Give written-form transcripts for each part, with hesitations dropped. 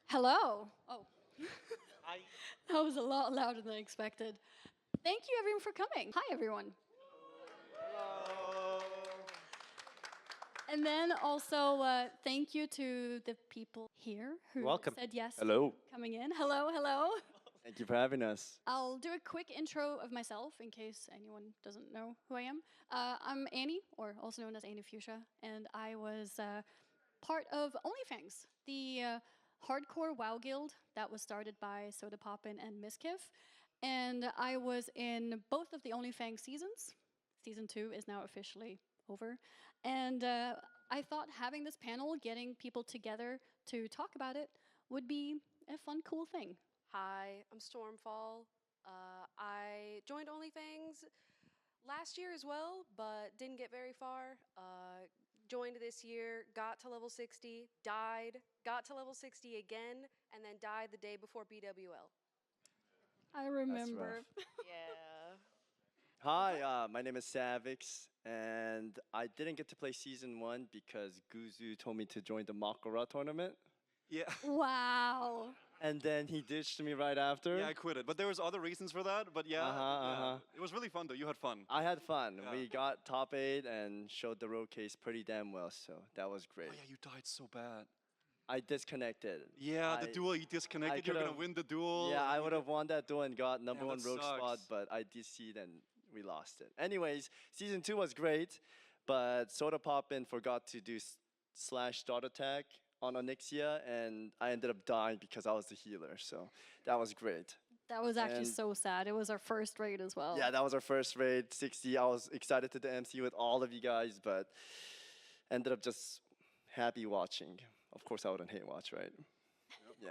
Hello. Oh, that was a lot louder than I expected. Thank you, everyone, for coming. Hi, everyone. Hello. And then also, thank you to the people here who Welcome. said yes Hello. to coming in. Hello, hello. Thank you for having us. I'll do a quick intro of myself in case anyone doesn't know who I am. I'm Annie, or also known as AnnieFuchsia, and I was part of OnlyFangs, the hardcore WoW guild that was started by Sodapoppin and Miskiff. And I was in both of the OnlyFangs seasons. Season 2 is now officially over. And I thought having this panel, getting people together to talk about it, would be a fun, cool thing. Hi, I'm Stormfall. I joined OnlyFangs last year as well, but didn't get very far. Joined this year, got to level 60, died, got to level 60 again, and then died the day before BWL. I remember. Yeah. Hi, my name is Savix, and I didn't get to play Season 1 because Guzu told me to join the Makara tournament. Yeah, Wow. And then he ditched me right after. yeah, I quit it. But there was other reasons for that. But yeah, it was really fun though. You had fun. I had fun. Yeah. We got top 8 and showed the road case pretty damn well, so that was great. Oh yeah, you died so bad. I disconnected. Yeah, the I- duel you disconnected. You're gonna could've- win the duel. Yeah, and I you would have won that duel and got number Yeah, one that rogue spot, sucks. but I DC'd and we lost it. Anyways, Season 2 was great, but Sodapoppin forgot to do slash dot attack on Onyxia, and I ended up dying because I was the healer, so that was great. That was actually And- so sad. It was our first raid as well. Yeah, that was our first raid, 60. I was excited to do MC with all of you guys, but ended up just happy watching. Of course, I wouldn't hate watch, right? Yeah.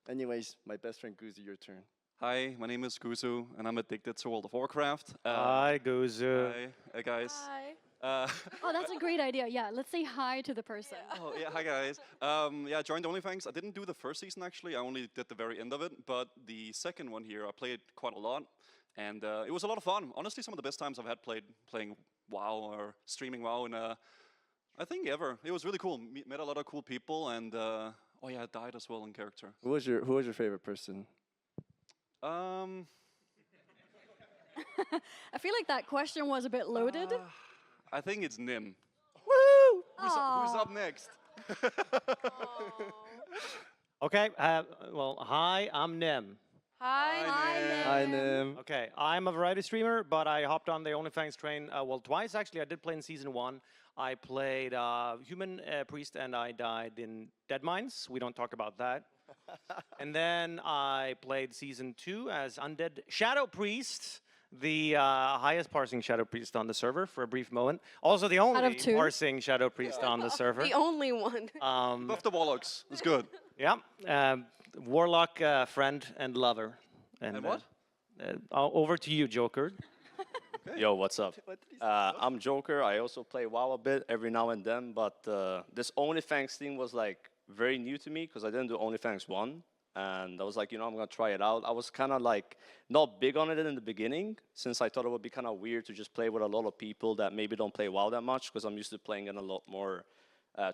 Anyways, my best friend Guzu, your turn. Hi, my name is Guzu, and I'm addicted to World of Warcraft. Hi, Guzu. Hi, guys. Hi. Oh, that's a great idea. Yeah, let's say hi to the person. Oh yeah, hi guys. Yeah, I joined OnlyFangs. I didn't do the first season actually. I only did the very end of it. But the second one here, I played quite a lot, and it was a lot of fun. Honestly, some of the best times I've had playing WoW or streaming WoW, and I think ever. It was really cool. Met a lot of cool people, and oh yeah, I died as well in character. Who was your favorite person? Um, I feel like that question was a bit loaded. I think it's Nymn. Woo! Who's up next? Okay, well, hi, I'm Nymn. Hi. Hi, Nymn. Okay, I'm a variety streamer, but I hopped on the OnlyFangs train, well, twice actually. I did play in Season 1. I played Human Priest, and I died in Dead Mines. We don't talk about that. And then I played Season 2 as Undead Shadow Priest, the highest parsing Shadow Priest on the server for a brief moment. Also the only of 2. parsing Shadow Priest on the server. The only one. Buff the Warlocks. It's good. Yeah, Warlock friend and lover. And what? Over to you, Joker. Yo, what's up? What did he say? I'm Joker. I also play WoW a bit every now and then, but this OnlyFangs thing was like very new to me because I didn't do OnlyFangs 1. And I was like, I'm gonna try it out. I was kind of like not big on it in the beginning, since I thought it would be kind of weird to just play with a lot of people that maybe don't play WoW that much, because I'm used to playing in a lot more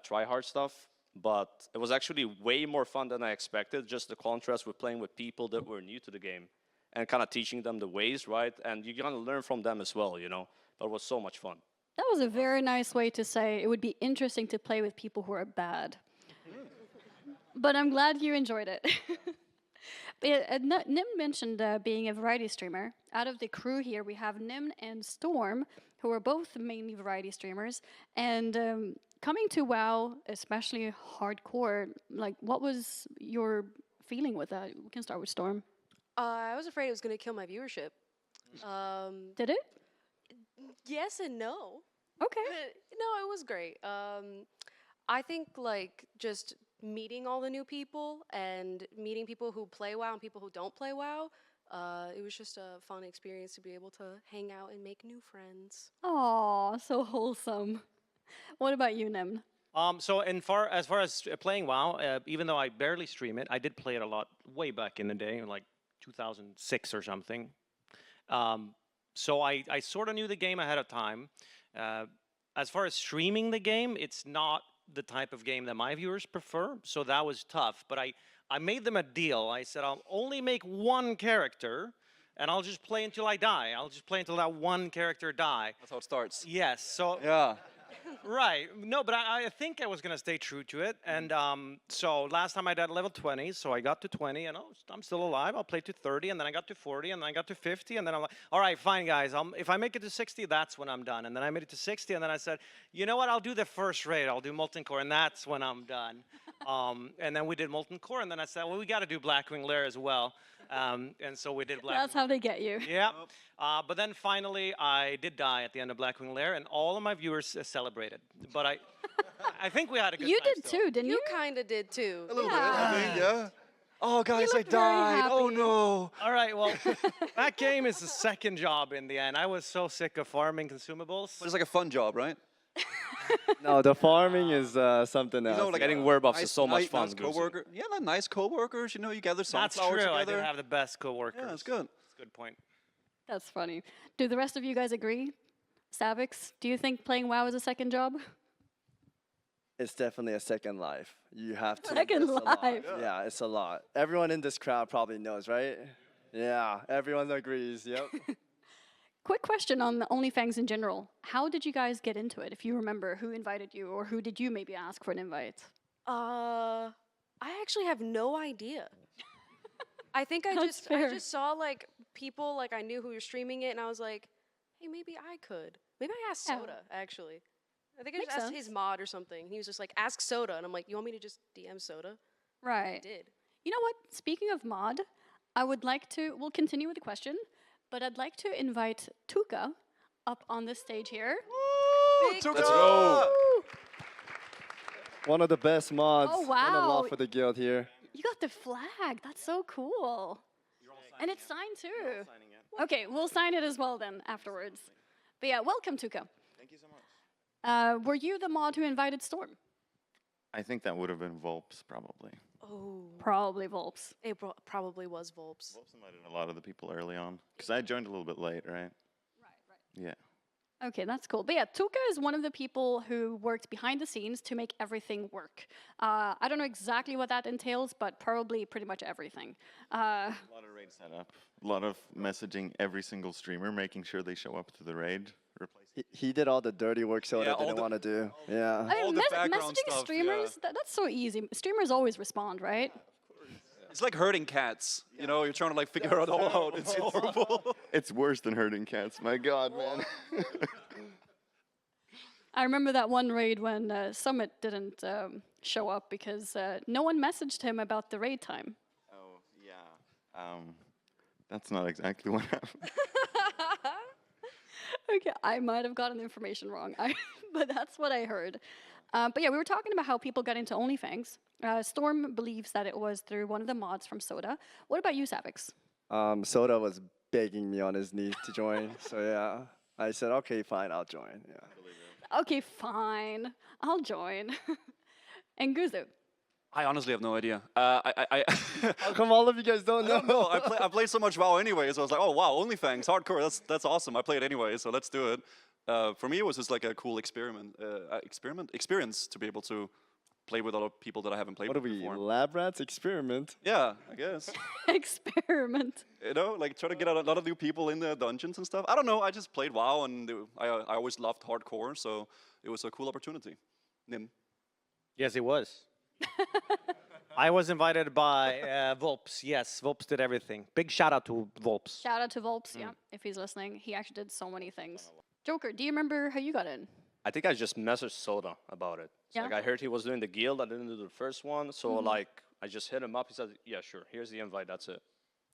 try-hard stuff. But it was actually way more fun than I expected, just the contrast with playing with people that were new to the game and kind of teaching them the ways, right? And you kind of learn from them as well, But it was so much fun. That was a very nice way to say it would be interesting to play with people who are bad. But I'm glad you enjoyed it. Nymn mentioned being a variety streamer. Out of the crew here, we have Nymn and Storm, who are both mainly variety streamers. And coming to WoW, especially hardcore, like, what was your feeling with that? We can start with Storm. I was afraid it was going to kill my viewership. Did it? Yes and no. Okay. No, it was great. I think like just meeting all the new people and meeting people who play WoW and people who don't play WoW, it was just a fun experience to be able to hang out and make new friends. Aw, so wholesome. What about you, Nymn? So as far as playing WoW, even though I barely stream it, I did play it a lot way back in the day, like 2006 or something. So I sort of knew the game ahead of time. As far as streaming the game, it's not the type of game that my viewers prefer, so that was tough. But I I made them a deal. I said, I'll only make one character, and I'll just play until I die. I'll just play until that one character die. That's how it starts. Yes, so Yeah. right. No, but I think I was going to stay true to it. And so last time I died at level 20, so I got to 20, and I'm still alive. I'll play to 30, and then I got to 40, and then I got to 50, and then I'm like, all right, fine, guys. If I make it to 60, that's when I'm done. And then I made it to 60, and then I said, you know what? I'll do the first raid. I'll do Molten Core, and that's when I'm done. And then we did Molten Core, and then I said, well, we got to do Blackwing Lair as well. And so we did Blackwing. That's how they get you. Yeah. But then finally, I did die at the end of Blackwing Lair, and all of my viewers celebrated. But I think we had a good You time did still. too, didn't you? You kind of did too. A little bit, I think, yeah. Oh, guys, I looked very died. Oh, happy. no. All right, well, that game is the second job in the end. I was so sick of farming consumables. But it's like a fun job, right? No, the farming is something else. You know, like Getting word buffs is nice, so much nice, fun, nice Guzu. coworker. Yeah, like nice coworkers. You know, you gather That's sunflowers true. I together. did have the best coworkers. Yeah, it's good. That's a good point. That's funny. Do the rest of you guys agree? Savix, do you think playing WoW is a second job? It's definitely a second life. You have to. Second it's a lot. life. Yeah, it's a lot. Everyone in this crowd probably knows, right? Yeah, everyone agrees. Yep. Quick question on the OnlyFangs in general. How did you guys get into it? If you remember, who invited you, or who did you maybe ask for an invite? I actually have no idea. I think I That's just fair. saw like people like I knew who were streaming it, and I was like, hey, maybe I could. Maybe I asked Yeah. Soda actually. I think I Makes just asked his sense. mod or something. He was just like, ask Soda, and I'm like, you want me to just DM Soda? I Right. did. You know what? Speaking of mod, I would like to, we'll continue with the question, but I'd like to invite Tuka up on the stage here. Big Let's go. One of the best mods. Oh, In the wow. law for the guild here. You got the flag. That's so cool. And it's signed too. Okay, we'll sign it as well then afterwards. But yeah, welcome, Tuka. Thank you so much. Were you the mod who invited Storm? I think that would have been Volps, probably. Oh, Probably Volps. it probably was Volps. Volps invited a lot of the people early on, because I joined a little bit late, right? Yeah. Okay, that's cool. But yeah, Tuka is one of the people who worked behind the scenes to make everything work. I don't know exactly what that entails, but probably pretty much everything. A lot of raid setup, a lot of messaging every single streamer, making sure they show up to the raid. He did all the dirty work Soda Yeah, all didn't the- want to do. Yeah. I All mean, the background messaging stuff, streamers, that's so easy. Streamers always respond, right? It's like herding cats. You know, you're trying to like figure it all out. It's horrible. It's worse than herding cats. My God, man. I remember that one raid when Summit didn't show up because no one messaged him about the raid time. Oh yeah. That's not exactly what happened. Okay, I might have gotten the information wrong, but that's what I heard. But yeah, we were talking about how people got into OnlyFangs. Storm believes that it was through one of the mods from Soda. What about you, Savix? Soda was begging me on his knees to join. So yeah, I said, okay, fine, I'll join. Yeah. Okay, fine, I'll join. And Guzu? I honestly have no idea. I How come all of you guys don't know? don't know. I played so much WoW anyway, so I was like, oh wow, OnlyFangs, hardcore. That's awesome. I play it anyway, so let's do it. For me, it was just like a cool experience to be able to play with other people that I haven't played What are with we, before. lab rats experiment? Yeah, I guess. Experiment. You know, like try to get a lot of new people in the dungeons and stuff. I don't know. I just played WoW, and I always loved hardcore, so it was a cool opportunity. Nymn. Yes, it was. I was invited by Volps. Yes, Volps did everything. Big shout out to Volps. Shout out to Volps, yeah, if he's listening. He actually did so many things. Joker, do you remember how you got in? I think I just messaged Soda about it. So, Yeah? like I heard he was doing the guild. I didn't do the first one, so like I just hit him up. He said, "Yeah, sure. Here's the invite. That's it.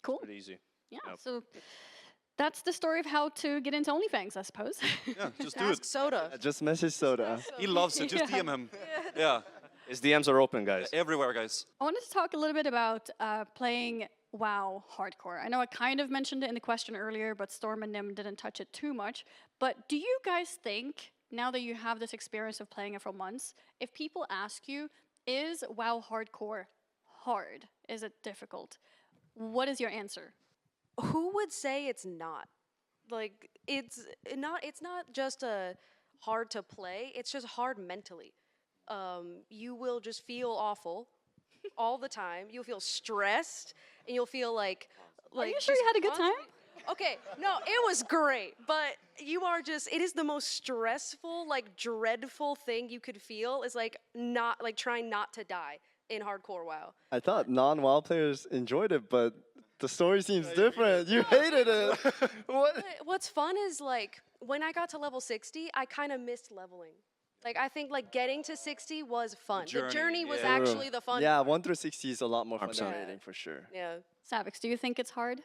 Cool. Pretty easy." Yeah, Yep. so that's the story of how to get into OnlyFangs, I suppose. Yeah, just do Ask it. Soda. Just message Soda. He loves it. Just DM him. Yeah, His DMs are open, guys. everywhere, guys. I wanted to talk a little bit about playing WoW hardcore. I know I kind of mentioned it in the question earlier, but Storm and Nymn didn't touch it too much. But do you guys think, now that you have this experience of playing it for months, if people ask you, is WoW hardcore hard? Is it difficult? What is your answer? Who would say it's not? Like it's not just a hard to play, it's just hard mentally. You will just feel awful all the time. You'll feel stressed, and you'll feel like. Are you sure you had a good time? Okay, no, it was great, but you are just, it is the most stressful, like dreadful thing you could feel is like not, like trying not to die in hardcore WoW. I thought non-WoW players enjoyed it, but the story seems different. You hated it. What? But what's fun is like, when I got to level 60, I kind of missed leveling. Like, I think like getting to 60 was fun. The journey was yeah. actually the fun Yeah, part. 1 through 60 is a lot more fun than 100%. rating for sure. Yeah. Savix, do you think it's hard?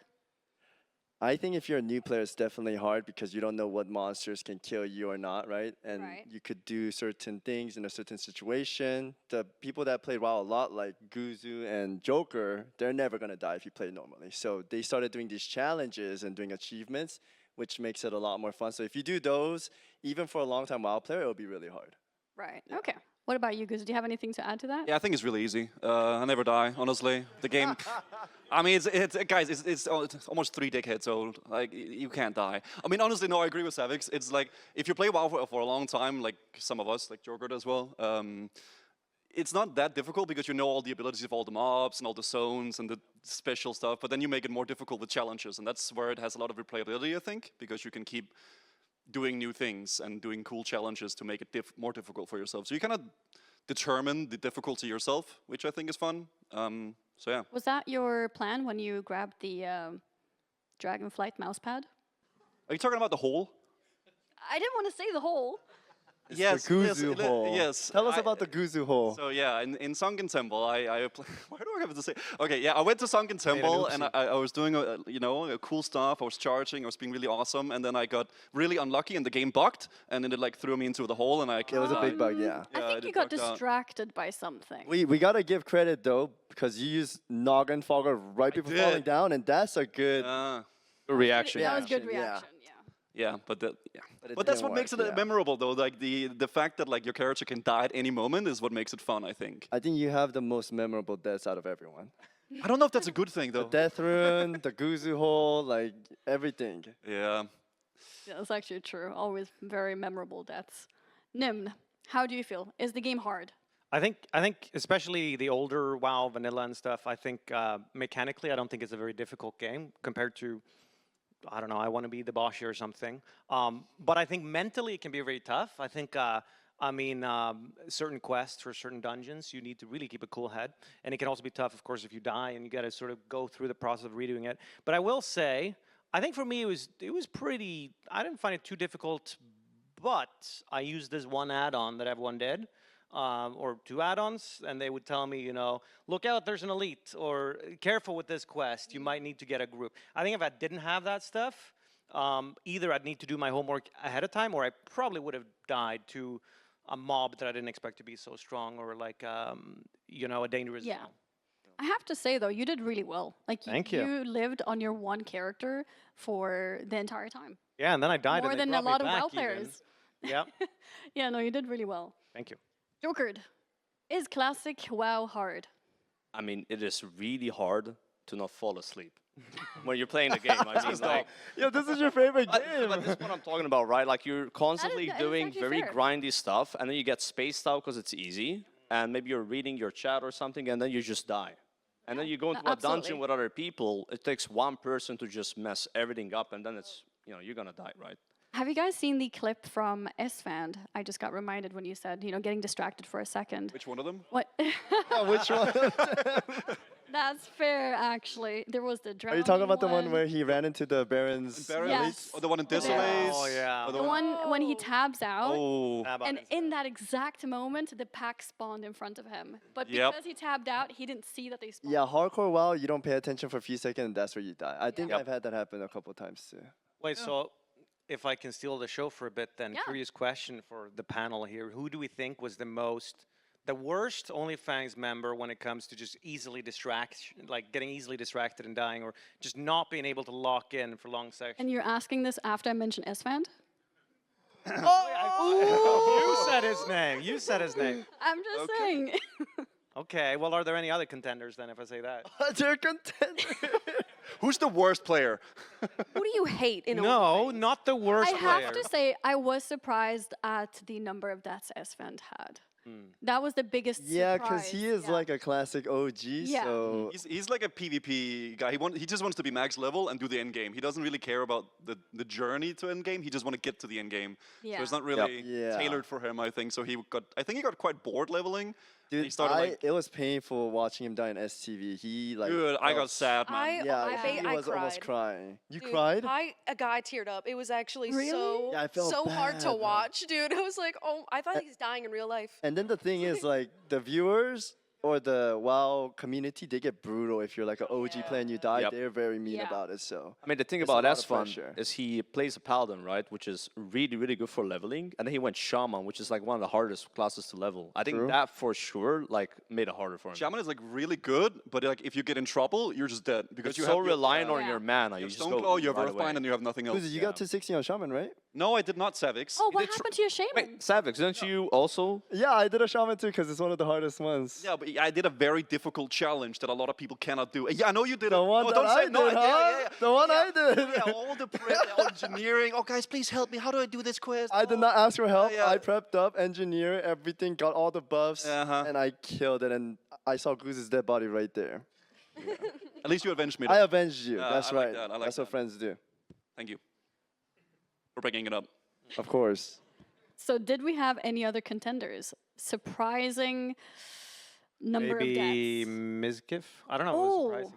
I think if you're a new player, it's definitely hard because you don't know what monsters can kill you or not, right? And Right. you could do certain things in a certain situation. The people that played WoW a lot, like Guzu and Joker, they're never gonna die if you play normally. So they started doing these challenges and doing achievements, which makes it a lot more fun. So if you do those, even for a long-time WoW player, it'll be really hard. Right. Okay. What about you, Guzu? Do you have anything to add to that? Yeah, I think it's really easy. I never die, honestly. The game, I mean, it's almost 3 decades old. Like, you can't die. I mean, honestly, no, I agree with Savix. It's like, if you play WoW for a long time, like some of us, like Joker as well, it's not that difficult because you know all the abilities of all the mobs and all the zones and the special stuff, but then you make it more difficult with challenges, and that's where it has a lot of replayability, I think, because you can keep doing new things and doing cool challenges to make it more difficult for yourself. So you kind of determine the difficulty yourself, which I think is fun. So yeah. Was that your plan when you grabbed the Dragonflight mousepad? Are you talking about the hole? I didn't want to say the whole. It's Yes, the yes, Guzu hole. yes. Tell us about the Guzu hole. So yeah, in Sunken Temple, why do I have to say? Okay, yeah, I went to Sunken Temple and I was doing a cool stuff. I was charging. I was being really awesome, and then I got really unlucky, and the game bugged, and then it like threw me into the hole, and I. It was a big bug, yeah. I Yeah, think it you got bugged out. distracted by something. We gotta give credit though, because you used Noggin Fogger right before did. falling down, and that's a good. Good reaction. That was good Reaction, yeah. reaction. Yeah. Yeah, but it but that's didn't what makes it work, yeah. memorable, though. Like the fact that like your character can die at any moment is what makes it fun, I think. I think you have the most memorable deaths out of everyone. I don't know if that's a good thing, The though. death rune, the Guzu hole, like everything. Yeah. Yeah, that's actually true. Always very memorable deaths. Nymn, how do you feel? Is the game hard? I think especially the older WoW vanilla and stuff. I think mechanically, I don't think it's a very difficult game compared to, I don't know, I want to be the boss here or something. But I think mentally it can be very tough. I think, certain quests for certain dungeons, you need to really keep a cool head. And it can also be tough, of course, if you die and you got to sort of go through the process of redoing it. But I will say, I think for me it was pretty, I didn't find it too difficult, but I used this one add-on that everyone did. Or 2 add-ons, and they would tell me, look out, there's an elite, or careful with this quest, you might need to get a group. I think if I didn't have that stuff, either I'd need to do my homework ahead of time, or I probably would have died to a mob that I didn't expect to be so strong, or like, a dangerous Yeah. zone. I have to say though, you did really well. Like Thank you. you lived on your one character for the entire time. Yeah, and then I died. More and they than a brought me lot of back WoW even. players. Yeah, Yeah, no, you did really well. thank you. Jokered. Is classic WoW hard? I mean, it is really hard to not fall asleep when you're playing the game. I mean, like, Yo, this is your favorite but game. this is what I'm talking about, right? Like, you're constantly that is doing actually very fair. grindy stuff, and then you get spaced out because it's easy, and maybe you're reading your chat or something, and then you just die. And then you go into a dungeon absolutely. with other people. It takes one person to just mess everything up, and then it's, you're gonna die, right? Have you guys seen the clip from S-Fand? I just got reminded when you said, getting distracted for a second. Which one of them? What? Yeah, which one? That's fair, actually. There was the Are drowning you talking about the one where he ran into the Baron's? Yes. Or the one in The Desolace? Barons. Oh, yeah. Or The one when he tabs out, Oh. and in that exact moment, the pack spawned in front of him. But Yep. because he tabbed out, he didn't see that they spawned. Yeah, hardcore WoW, you don't pay attention for a few seconds, and that's where you die. I think Yep. I've had that happen a couple times too. Wait, so if I can steal the show for a bit, then Yeah. curious question for the panel here. Who do we think was the worst OnlyFangs member when it comes to just getting easily distracted and dying, or just not being able to lock in for long sections? And you're asking this after I mentioned S-Fand? You said his name. You said his name. I'm just saying. Okay, well, are there any other contenders then if I say that? They're content. Who's the worst player? Who do you hate in No, OnlyFangs? not the worst I player. have to say, I was surprised at the number of deaths S-Fand had. That was the biggest Yeah, because surprise. he is Yeah. like a classic OG. Yeah. So He's like a PvP guy. He just wants to be max level and do the end game. He doesn't really care about the journey to end game. He just want to get to the end game. Yeah. So it's not really Yeah. tailored for him, I think. So I think he got quite bored leveling. dude, he started it was painful watching him die in STV. He like. dude, I got felt- sad, man. Yeah, I he was almost cried. crying. You Dude, cried? A guy teared up. It was actually Really? so Yeah, I felt so hard to bad. watch, dude. I was like, oh, I thought he's dying in real life. And then the thing is, like, the viewers or the WoW community, they get brutal if you're like an OG player and you die. Yep. They're very mean Yeah. about it. So I mean, the thing It's a about lot of S-Fun pressure. is he plays a paladin, right? Which is really, really good for leveling. And then he went shaman, which is like one of the hardest classes to level. I think True. that for sure, like, made it harder for him. Shaman is like really good, but like if you get in trouble, you're just dead because It's you so have reliant your, on Yeah. your mana. you You have just go Stoneclaw, you have right Earthbind, away. and you have nothing else. Guzu, you got to 60 on Shaman, right? No, I did not Savix. Oh, what did tr- happened to your shaman? Wait, Savix, didn't you also? Yeah, I did a Shaman too because it's one of the hardest ones. Yeah, but I did a very difficult challenge that a lot of people cannot do. Yeah, I know you did The it. one no, that don't I say did, no. huh? Yeah. The one yeah. I did. Yeah, all the prep, engineering. Oh, guys, please help me. How do I do this quest? I did not ask for help. yeah. I prepped up, engineered everything, got all the buffs, Uh-huh. and I killed it. And I saw Guzu's dead body right there. At least you avenged me. I though. avenged you. Yeah, That's I like right. that, I like That's what that. friends do. Thank you for bringing it up. Of course. So, did we have any other contenders? Surprising number Maybe of deaths. Mizkif? I don't know. Oh. It was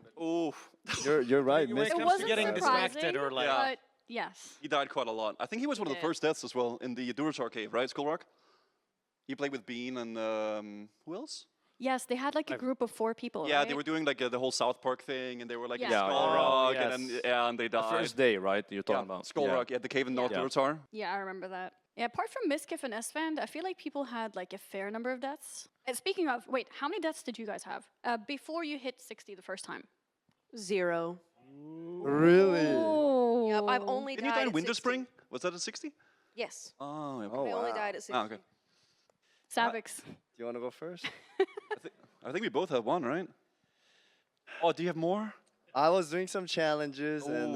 surprising. Oh, You're right, When it Miss. It comes to wasn't getting surprising, distracted or like. Yeah. but yes. he died quite a lot. I think he was one of the Yeah. first deaths as well in the Durotar cave, right, Skullrock? He played with Bean and who else? Yes, they had like a group of 4 people, Yeah, right? they were doing like the whole South Park thing, and they were like in Yeah. Skullrock, Yeah. and then and they The died. first day, right? You're talking yeah, about. Skullrock, yeah, the cave in North Yeah. Durotar. Yeah, I remember that. Yeah, apart from Miskif and Esfand, I feel like people had like a fair number of deaths. And speaking of, wait, how many deaths did you guys have before you hit 60 the first time? 0. Really? Oh. Yep, I've only Didn't you died die in at Winter 60. Spring? Was that at 60? Yes. Oh, okay. Oh, I only wow. died at 60. Ah, okay. Savix. Do you want to go first? I think we both have one, right? Oh, do you have more? I was doing some challenges and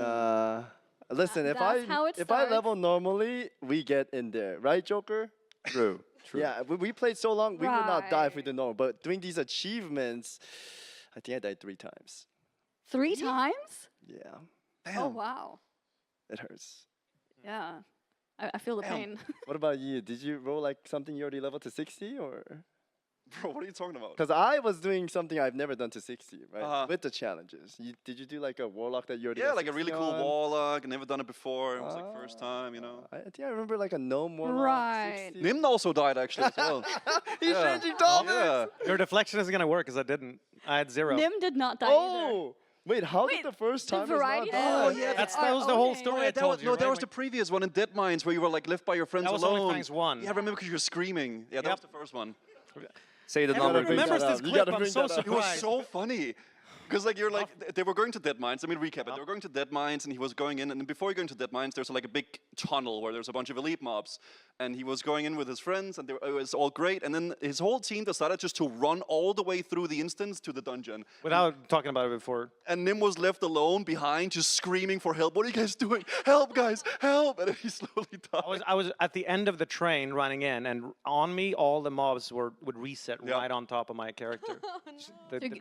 listen, if That's how it I starts. level normally, we get in there, right, Joker? True. True. Yeah, we played so long, we would not die if we Right. did normal. But doing these achievements, I think I died 3 times. 3 times? Yeah, Oh, wow. it hurts. Yeah. I feel the pain. What about you? Did you roll like something you already leveled to 60 or? Bro, what are you talking about? Because I was doing something I've never done to 60, right? Uh-huh. With the challenges. Did you do like a warlock that you already Yeah, got like a really 60 cool on? warlock. Never done it before. It was like first time, you know. I think I remember like a gnome warlock. Right. 60. Nymn also died actually as well. He's Yeah. changing topics. Yeah. Your deflection isn't going to work because I didn't. I had 0. Nim did not die either. Oh, wait, how Wait, did the first the time variety not of- die? yeah, That are was the whole okay. story I that told was, you. no, right? that was the previous one in Dead Mines where you were like left by your friends That was alone. OnlyFangs 1. Yeah, I remember because you were screaming. Yeah, that Yep. was the first one. Say the Everyone number. bring remembers that this up. You clip. gotta I'm bring so that up. It was surprised. so funny. Because like you're like they were going to Dead Mines. I mean recap it. They were going to Dead Mines and he was going in and before going to Dead Mines there's like a big tunnel where there's a bunch of elite mobs and he was going in with his friends and it was all great and then his whole team decided just to run all the way through the instance to the dungeon. Without talking about it before. And Nymn was left alone behind just screaming for help. What are you guys doing? Help guys, help! And then he slowly died. I was at the end of the train running in, and on me, all the mobs would reset Yeah. right on top of my character.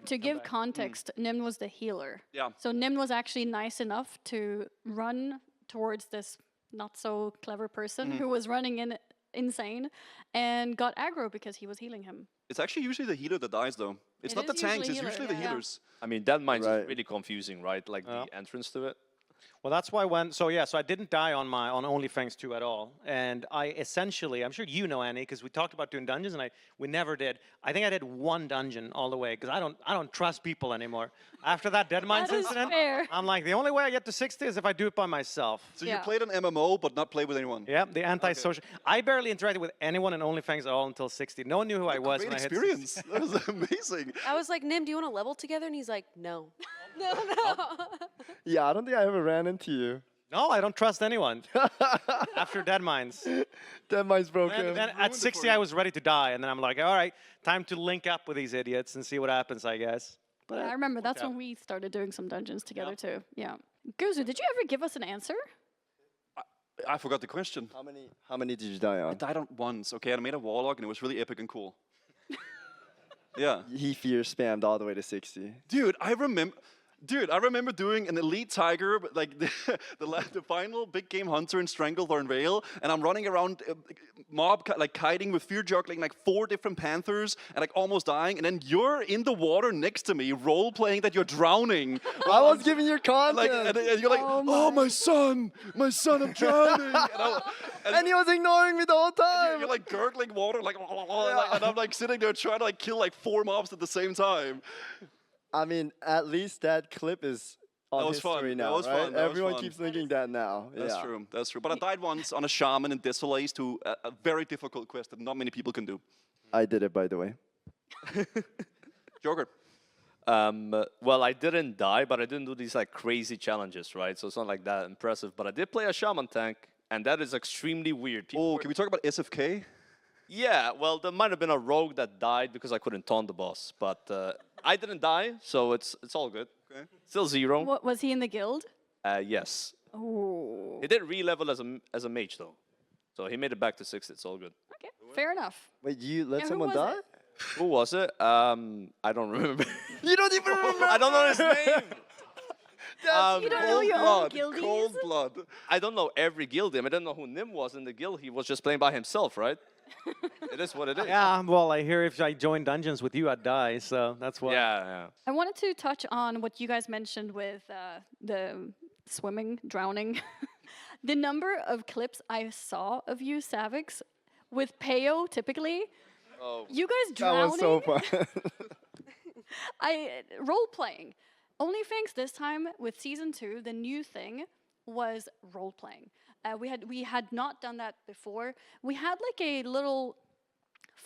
To give context, Nim was the healer. Yeah. So Nim was actually nice enough to run towards this not so clever person who was running in insane and got aggro because he was healing him. It's actually usually the healer that dies though. It's It not the is tanks, usually it's healer, usually the yeah. healers. I mean, that mines Right. is really confusing, right? Like Yeah. the entrance to it. Well, that's why so I didn't die on OnlyFangs 2 at all, and I essentially, I'm sure you know Annie, because we talked about doing dungeons, and we never did. I think I did 1 dungeon all the way, because I don't trust people anymore. After that Dead Mines That is incident, fair. I'm like, the only way I get to 60 is if I do it by myself. So Yeah. you played an MMO but not played with anyone. Yeah, the antisocial. I barely interacted with anyone in OnlyFangs at all until 60. No one knew who I was Great when experience. I hit 60. That was amazing. I was like, Nim, do you want to level together? And he's like, no. No. Yeah, I don't think I ever ran into you. No, I don't trust anyone. After Dead Mines. That mine's broken. And then at 60, I was ready to die, and then I'm like, all right, time to link up with these idiots and see what happens, I guess. But I remember that's out. when we started doing some dungeons together too. Yeah. Guzu, did you ever give us an answer? I forgot the question. How many did you die I on? died on once. Okay, I made a warlock and it was really epic and cool. Yeah. He fear spammed all the way to 60. Dude, I remember doing an elite tiger, but like the final big game hunter in Stranglethorn Vale, and I'm running around like kiting with fear juggling like 4 different panthers and like almost dying, and then you're in the water next to me, role playing that you're drowning. I was giving you content. Like, and you're like, oh my son, I'm drowning. And he was ignoring me the whole time. You're like gurgling water, like, and I'm like sitting there trying to like kill like 4 mobs at the same time. I mean, at least that clip is on That was fun. history That now, was right? fun. That was Everyone fun. keeps thinking that now. That's Yeah. true. That's true. But I died once on a shaman in Desolace to a very difficult quest that not many people can do. I did it, by the way. Joker. Well, I didn't die, but I didn't do these like crazy challenges, right? So it's not like that impressive. But I did play a shaman tank, and that is extremely weird. People Oh, were- can we talk about SFK? Yeah, well, there might have been a rogue that died because I couldn't taunt the boss, but I didn't die, so it's all good. Okay. Still 0. What, was he in the guild? Yes, Oh. he did re-level as a mage though, so he made it back to 6. It's all good. Okay, fair enough. Wait, you let Yeah, who someone was die? it? Who was it? I don't remember. You don't even remember. I don't know his name. You don't know your own blood. guildies? Cold blood. I don't know every guild name. I didn't know who Nymn was in the guild. He was just playing by himself, right? It is what it is. Yeah, well, I hear if I join dungeons with you, I'd die, so that's why. Yeah. I wanted to touch on what you guys mentioned with the swimming, drowning. The number of clips I saw of you, Savix, with Peo typically. Oh. You guys That drowning. was so fun. Role playing. OnlyFangs this time with season 2, the new thing was role playing. We had not done that before. We had like a little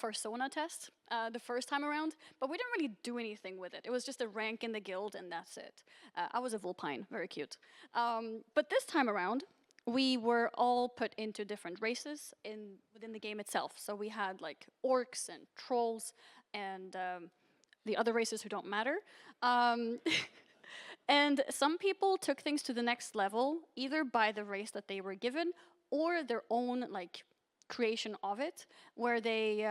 persona test the first time around, but we didn't really do anything with it. It was just a rank in the guild, and that's it. I was a Vulpine, very cute. But this time around, we were all put into different races within the game itself. So we had like orcs and trolls and the other races who don't matter. And some people took things to the next level, either by the race that they were given or their own like creation of it, where they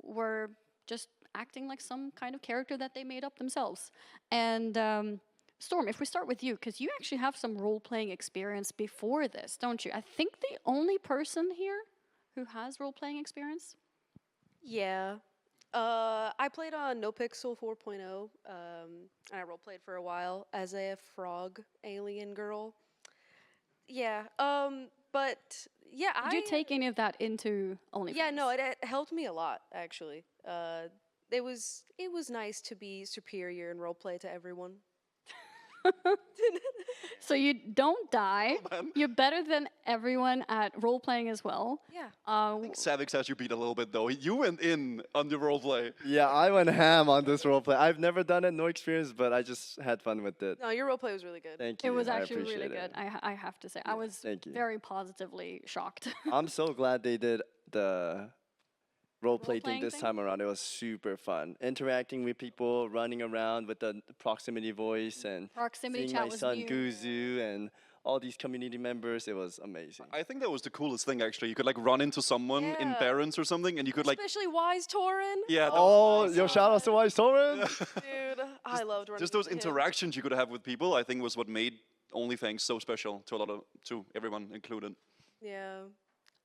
were just acting like some kind of character that they made up themselves. And Storm, if we start with you, because you actually have some role-playing experience before this, don't you? I think the only person here who has role-playing experience. Yeah. I played on NoPixel 4.0, and I roleplayed for a while as a frog alien girl. Yeah, but yeah, Did you take any of that into OnlyFans? Yeah, no, it helped me a lot actually. It was nice to be superior in roleplay to everyone. So you don't die. You're better than everyone at role-playing as well. Yeah. Savix has you beat a little bit though. You went in on the roleplay. Yeah, I went ham on this roleplay. I've never done it, no experience, but I just had fun with it. No, your roleplay was really good. Thank you. It was I actually really appreciate good. it. I have to say. I was thank you. very positively shocked. I'm so glad they did the roleplay thing Role-playing this thing? time around. It was super fun. Interacting with people, running around with the proximity voice, and Proximity seeing chat my was son new. Guzu and all these community members. It was amazing. I think that was the coolest thing actually. You could like run into someone in Yeah. Barrens or something, and you could like Especially Wise Tauren. yeah. that was Oh, nice. yo, shout out to Wise Soren. Dude, I loved running Just those into him. interactions you could have with people, I think, was what made OnlyFangs so special to everyone included. Yeah.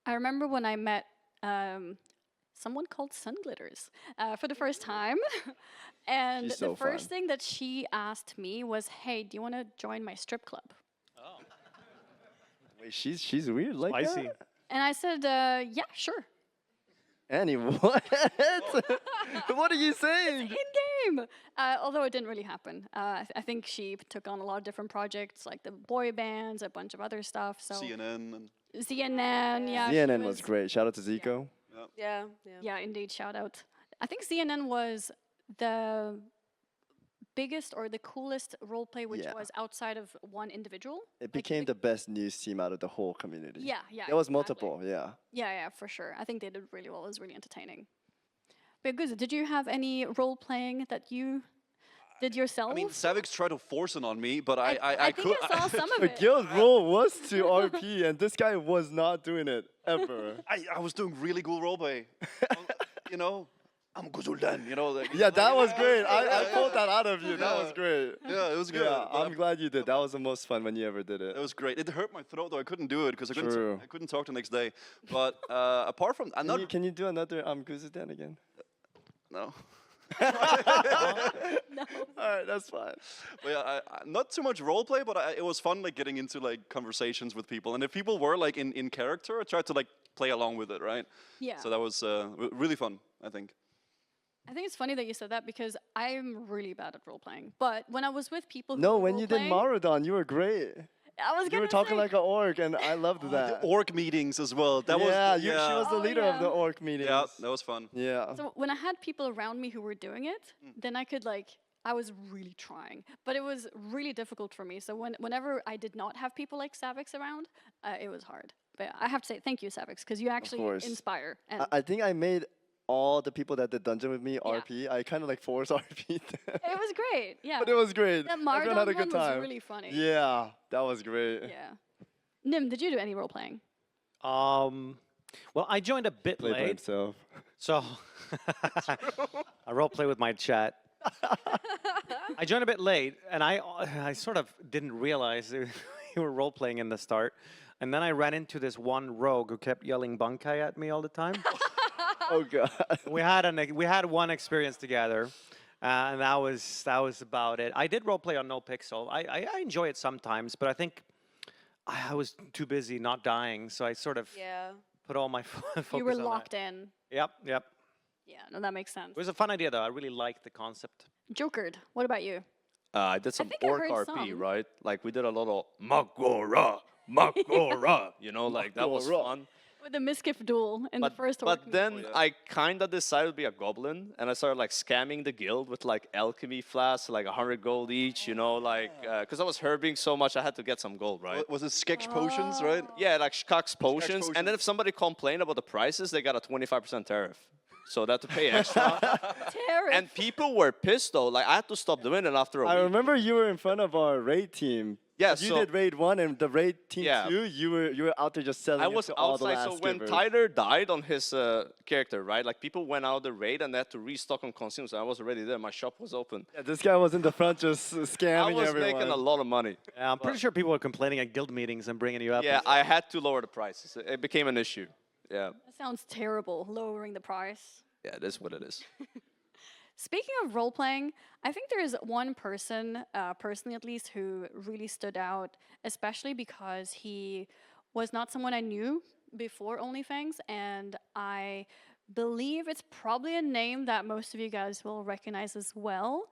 I remember when I met someone called Sunglitters for the first time. And She's the so first fun. thing that she asked me was, hey, do you want to join my strip club? Wait, she's weird like Spicy. that. And I said, yeah, sure. Annie, what? What are you saying? In-game! Although it didn't really happen. I think she took on a lot of different projects, like the boy bands, a bunch of other stuff. So CNN and CNN, yeah. she CNN was great. Shout out to Zico. Yeah. Yeah, indeed, shout out. I think CNN was the biggest or the coolest roleplay which Yeah. was outside of one individual. It became the best news team out of the whole community. Yeah, yeah. There was exactly. multiple, yeah. Yeah, for sure. I think they did really well. It was really entertaining. But Guzu, did you have any role playing that you did yourself? I mean, Savix tried to force it on me, but I think could. I saw some of The it. guild role was to RP, and this guy was not doing it ever. I was doing really cool roleplay. You know, I'm Guzu then. You know. Like, Yeah, that was great. I yeah, pulled that out of you. That was Yeah. great. Yeah, it was good. Yeah, but I'm glad you did. That was the most fun when you ever did it. It was great. It hurt my throat though. I couldn't do it because True. I couldn't talk the next day. But apart from, I'm not. Can you do another Guzudan again? No. No. All right, that's fine. But yeah, not too much roleplay, but it was fun like getting into like conversations with people. And if people were like in character, I tried to like play along with it, right? Yeah. So that was really fun, I think. I think it's funny that you said that because I'm really bad at role playing. But when I was with people who No, were when you did role-playing, Marudon, you were great. I was You gonna were talking say, like an orc, and I loved that. The orc meetings as well. That yeah, was she was the Oh, leader of yeah. the orc meetings. yeah, that was fun. Yeah. so when I had people around me who were doing it, then I could like I was really trying, but it was really difficult for me. So whenever I did not have people like Savix around, it was hard. But I have to say thank you, Savix, because you actually course. inspire. And I think I made all the people that did dungeon with me Yeah. RP. I kind of like forced RP them. it was great. Yeah. But it was great. That Everyone had a Mardon good one was time. really funny. Yeah, that was great. Yeah. Nymn, did you do any role playing? Well, I joined a bit Played by late, himself. so I role play with my chat. I joined a bit late, and I sort of didn't realize that you were role playing in the start, and then I ran into this one rogue who kept yelling "bunkai" at me all the time. Oh god. we had one experience together, and that was about it. I did role play on No Pixel. I enjoy it sometimes, but I think I was too busy not dying, so I sort of Yeah. put all my focus You were on that. locked in. Yep. Yeah, no, that makes sense. It was a fun idea, though. I really liked the concept. Jokered, what about you? I did some think I orc heard RP, some. right? Like we did a lot of Magora, Magora. You know, like that was Magora. fun. With the Miskiff duel in the first orc But then I kind of decided to be a goblin, and I started like scamming the guild with like alchemy flasks, like 100 gold each. You know, like because I was herbing so much, I had to get some gold, right? Was it Sketch Potions, right? Yeah, like Cox potions. And then potions. if somebody complained about the prices, they got a 25% tariff. So they had to pay extra. Terror. And people were pissed though. Like I had to stop doing it after a I week. remember you were in front of our raid team. Yeah, You so- did raid 1 and the raid team Yeah. 2, you were out there just selling I it was to all the outside, last so when givers. Tyler died on his character, right? Like people went out of the raid and they had to restock on consumes. I was already there. My shop was open. Yeah, this guy was in the front just scamming I was everyone. making a lot of money. Yeah, I'm pretty sure people were complaining at guild meetings and bringing you up. Yeah, I had to lower the prices. It became an issue. Yeah, That sounds terrible, lowering the price. yeah, that's what it is. Speaking of role playing, I think there is one person, personally at least, who really stood out, especially because he was not someone I knew before OnlyFangs, and I believe it's probably a name that most of you guys will recognize as well.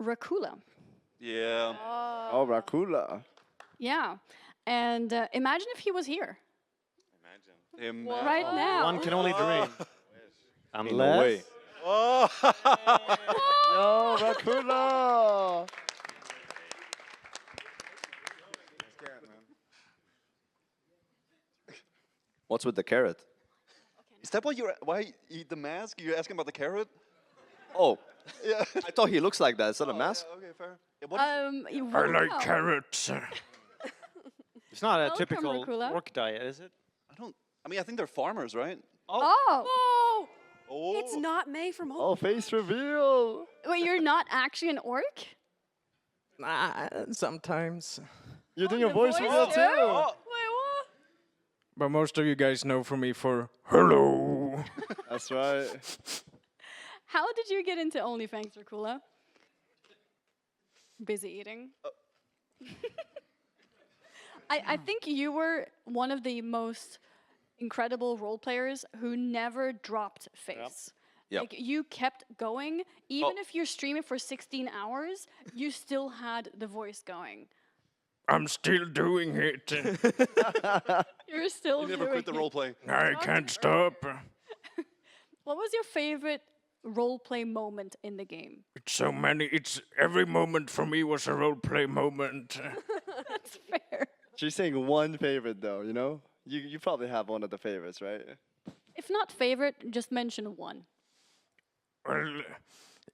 Rakula. Yeah. Oh, Rakula. Yeah. And imagine if he was here Him. right now. One can only dream. Ain't no way. Yo, Rakula! What's with the carrot? Is that why why you eat the mask? You're asking about the carrot? Oh, Yeah. I thought he looks like that. Is that a mask? Yeah, okay, fair. Yeah, what is- I like Carrots. It's not a Welcome, typical Rukula. orc diet, is it? I mean, I think they're farmers, right? Oh, Oh, Oh. it's not May from home. Oh, face reveal! wait, you're not actually an orc? Sometimes. You're doing a the voice voice reveal too? too! Wait, what? But most of you guys know for me for hello. That's right. How did you get into OnlyFangs, Rakula? Busy eating. I think you were one of the most incredible role players who never dropped face. Yep. Like you kept going, even if you're streaming for 16 hours, you still had the voice going. I'm still doing it. You're still You never doing quit the it. role play. I can't stop. What was your favorite role play moment in the game? It's so many. It's every moment for me was a role play moment. That's fair. She's saying one favorite though, you know? You probably have one of the favorites, right? If not favorite, just mention one. Well,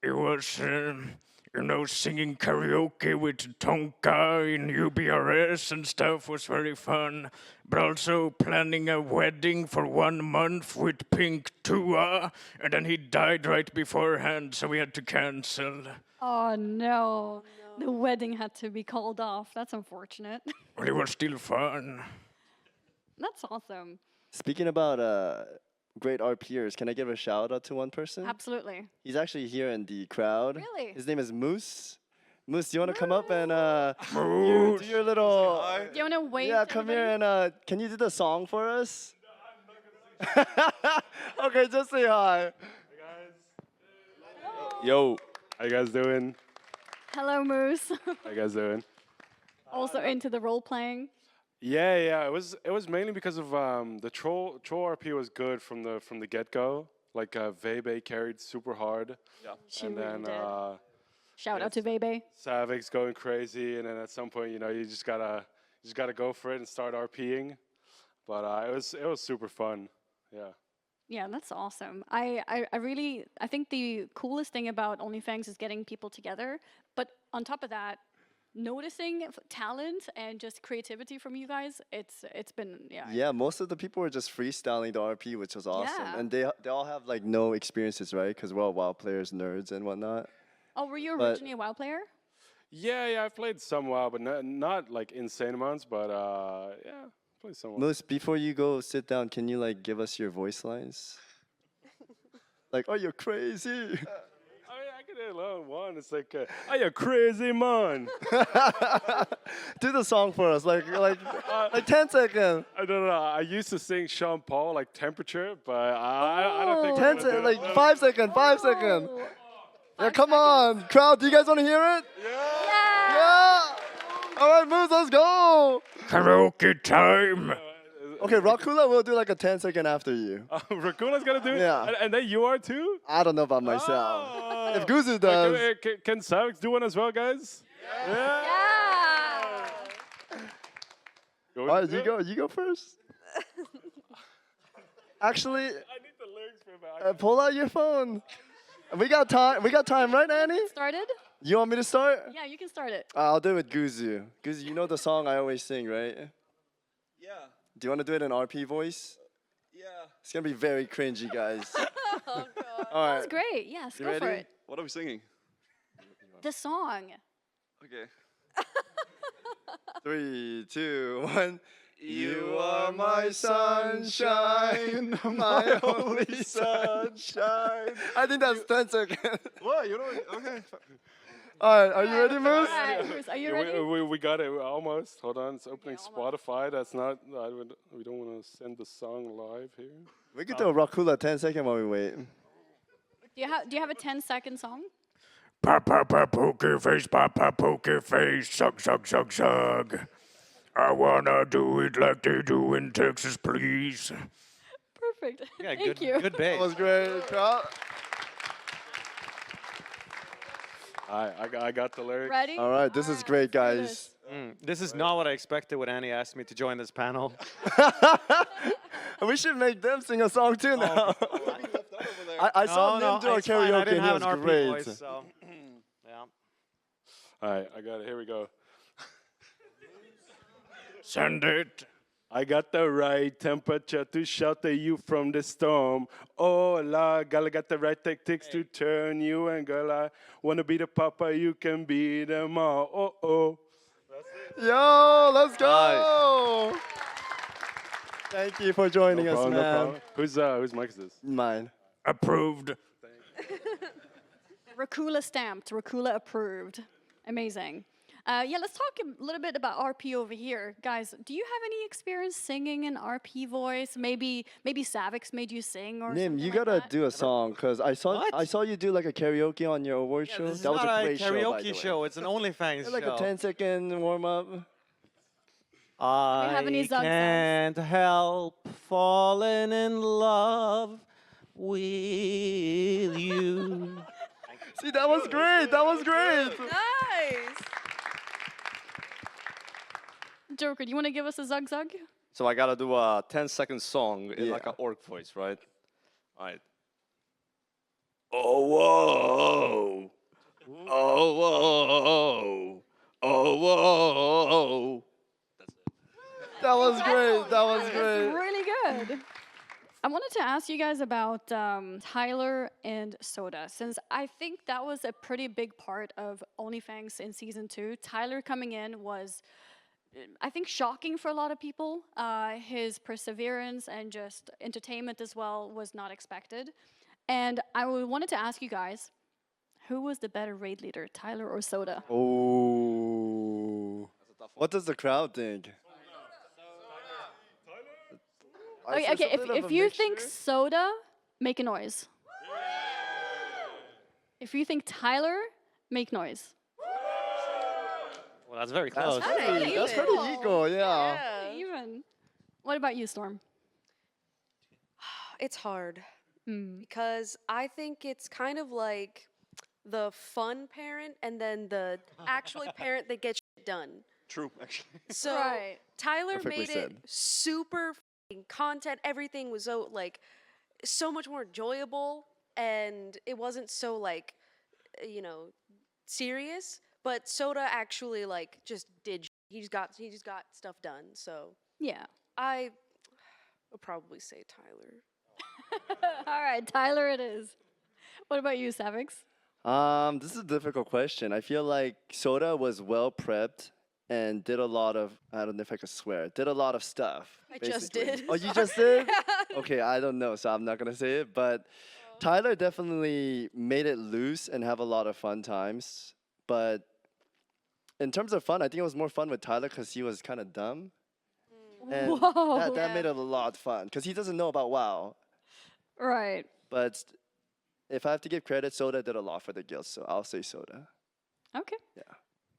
it was, singing karaoke with Tonka in UBRS and stuff was very fun. But also planning a wedding for 1 month with Pink Tua, and then he died right beforehand, so we had to cancel. Oh no. The wedding had to be called off. That's unfortunate. But it was still fun. That's awesome. Speaking about great RPers, can I give a shout out to one person? Absolutely. He's actually here in the crowd. Really? His name is Moose. Moose, do you want to come up and Moose. do your little... Do you want to wait? Yeah, come here and can you do the song for us? Okay, just say hi. Yo, how you guys doing? Hello, Moose. How you guys doing? Also into the role playing. Yeah. It was mainly because of the troll RP was good from the get go. Like Vebe carried super hard. Yeah. She And really then did. Shout out to Vebe. Savix going crazy, and then at some point, you just gotta go for it and start RPing. But it was super fun. Yeah. Yeah, that's awesome. I think the coolest thing about OnlyFangs is getting people together. But on top of that, noticing talent and just creativity from you guys, it's been Yeah, most of the people were just freestyling the RP, which was awesome. Yeah. And they all have like no experiences, right? Because we're all WoW players, nerds and whatnot. Oh, were you But- originally a WoW player? Yeah. I've played some WoW, but not like insane amounts. But yeah, played some WoW. Moose, before you go sit down, can you like give us your voice lines? Like, oh, you're crazy. I mean, I can do one. It's like, are you crazy, man? Do the song for us, like 10 seconds. I don't know. I used to sing Sean Paul, like Temperature, but I don't think. 10 seconds, like 5 seconds, 5 seconds. Yeah, come on, crowd. Do you guys want to hear it? Yeah. All right, Moose, let's go. Karaoke time. Okay, Rakula will do like a 10-second after you. Rakula's gonna do it. Yeah. And then you are too. I don't know about myself. Oh. If Guzu does. Can Savix do one as well, guys? Yeah. All right, you go first. Actually, I need the lyrics for that. pull out your phone. We got time, right, Annie? Started? You want me to start? Yeah, you can start it. I'll do it with Guzu. Guzu, you know the song I always sing, right? Yeah. Do you want to do it in RP voice? Yeah. It's gonna be very cringy, guys. Oh, God. All That's right. great. Yes, You go for ready? it. What are we singing? The song. Okay. 3, 2, 1. You are my sunshine, my only sunshine. I think that's 10 seconds. What? You don't? Okay. All right, are you ready, Moose? All right, Moose, are you ready? We got it almost. Hold on, it's opening Spotify. That's not. We don't want to send the song live here. We could do a Rakula 10 seconds while we wait. Do you have a 10-second song? Papa poker face, suck, suck. I wanna do it like they do in Texas, please. Perfect. Yeah, Thank you. Good That bait. was great. Crowd. I got the lyrics. Ready? All right, this is great, guys. This is not what I expected when Annie asked me to join this panel. We should make them sing a song too now. I saw Nymn do a it's fine. karaoke I didn't and have it an was RP great. voice, so yeah. All right, I got it. Here we go. Send it. I got the right temperature to shelter you from the storm. Oh, la, girl, I got the right tactics to turn you. And girl, I wanna be the papa, you can be them all. Oh. Yo, let's go. Thank you for joining us, man. Whose mic is this? Mine. Approved. Rakula stamped. Rakula approved. Amazing. Yeah, let's talk a little bit about RP over here. Guys, do you have any experience singing in RP voice? Maybe Savix made you sing or Nymn, something you like gotta that? do a song because I saw you do like a karaoke on your award show. This is That was not a great show, by the karaoke way. show. It's an OnlyFangs It's like show. a 10-second warm up. I have any Zug can't help falling in love with you. See, that was great. That was great. Nice. Joker, do you want to give us a Zug? So I gotta do a 10-second song in Yeah. like an orc voice, right? All right. Oh, whoa. Oh, whoa. Oh, whoa. That was great. That was That's great. really good. I wanted to ask you guys about Tyler and Soda, since I think that was a pretty big part of OnlyFangs in season 2. Tyler coming in was, I think, shocking for a lot of people. His perseverance and just entertainment as well was not expected. And I wanted to ask you guys, who was the better raid leader, Tyler or Soda? Oh. What does the crowd think? Okay, okay. If you think Soda, make a noise. If you think Tyler, make noise. Well, that's very close. That's pretty equal, yeah. Even. What about you, Storm? It's hard because I think it's kind of like the fun parent and then the actually parent that gets shit done. True, actually. So Right. Tyler Perfectly made said. it super f***ing content. Everything was so like so much more enjoyable, and it wasn't so like serious. But Soda actually like just did. He just got stuff done. So Yeah. I would probably say Tyler. All right, Tyler it is. What about you, Savix? This is a difficult question. I feel like Soda was well prepped and did a lot of, I don't know if I could swear, did a lot of stuff. I just basically. did. Oh, you just did? Okay, I don't know, so I'm not going to say it. But Tyler definitely made it loose and have a lot of fun times. But in terms of fun, I think it was more fun with Tyler because he was kind of dumb. And Whoa. that made it a lot fun because he doesn't know about WoW. Right. But if I have to give credit, Soda did a lot for the guild, so I'll say Soda. Okay. Yeah.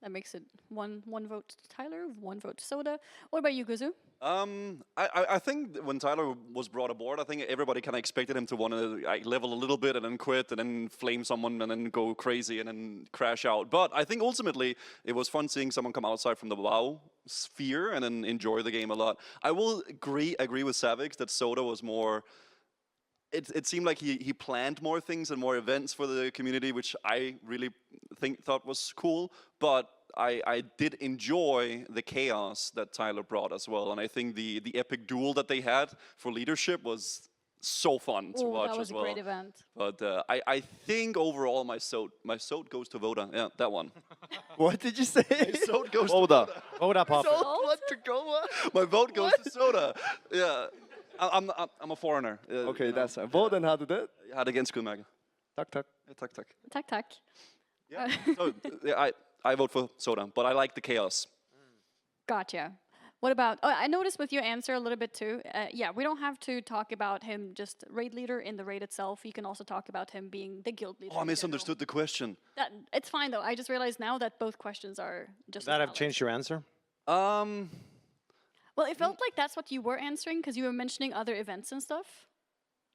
That makes it one vote to Tyler, 1 vote to Soda. What about you, Guzu? I think when Tyler was brought aboard, I think everybody kind of expected him to want to level a little bit and then quit and then flame someone and then go crazy and then crash out. But I think ultimately it was fun seeing someone come outside from the WoW sphere and then enjoy the game a lot. I will agree with Savix that Soda was more. It seemed like he planned more things and more events for the community, which I really thought was cool. But I did enjoy the chaos that Tyler brought as well, and I think the epic duel that they had for leadership was so fun to watch that was as well. a great event. But I think overall my soat goes to Voda. Yeah, that one. What did you say? Soat goes Soda. to Voda. Sodapoppin. What to go on? My vote goes to Soda. Yeah, I'm a foreigner. Okay, that's fine. Vote how did it? Jeg har det ganske udmærket. Tak, tak. Ja, tak, tak. Tak, tak. Yeah. So, yeah, I vote for Soda, but I like the chaos. Gotcha. What about, I noticed with your answer a little bit too. Yeah, we don't have to talk about him just raid leader in the raid itself. You can also talk about him being the guild leader. Oh, I in misunderstood the question. general. It's fine though. I just realized now that both questions are just That have valid. changed your answer? Well, it felt like that's what you were answering because you were mentioning other events and stuff.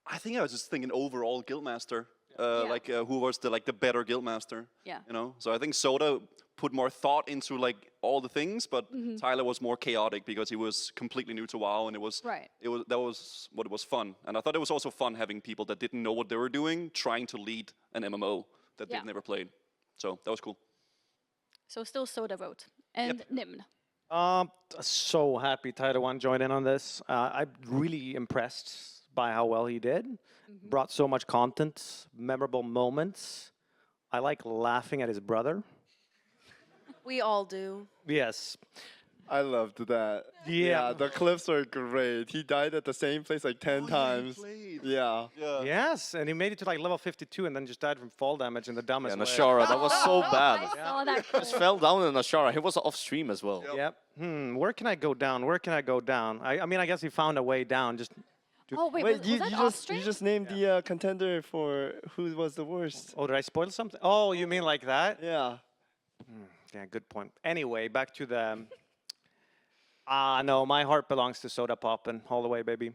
I think I was just thinking overall guildmaster, Yeah. like who was the better guildmaster. Yeah. You know, so I think Soda put more thought into like all the things, but Tyler was more chaotic because he was completely new to WoW, and Right. that was what was fun, and I thought it was also fun having people that didn't know what they were doing trying to lead an MMO that Yeah. they've never played. So that was cool. So still Soda vote. And Nymn. So happy Tyler1 joined in on this. I'm really impressed by how well he did. Brought so much content, memorable moments. I like laughing at his brother. We all do. Yes. I loved that. Yeah. The clips are great. He died at the same place like 10 times. Yeah. Yes, and he made it to like level 52 and then just died from fall damage in the dumbest Yeah, way. Nashara, that was so bad. Oh, that Just fell down in Nashara. He was off stream as well. Yep. Where can I go down? Where can I go down? I mean, I guess he found a way down. Just Oh, wait, Wait, was you, that you off just stream? you just named the contender for who was the worst. oh, did I spoil something? Oh, you mean like that? Yeah. Yeah, good point. Anyway, back to the. No, my heart belongs to Sodapoppin all the way, baby.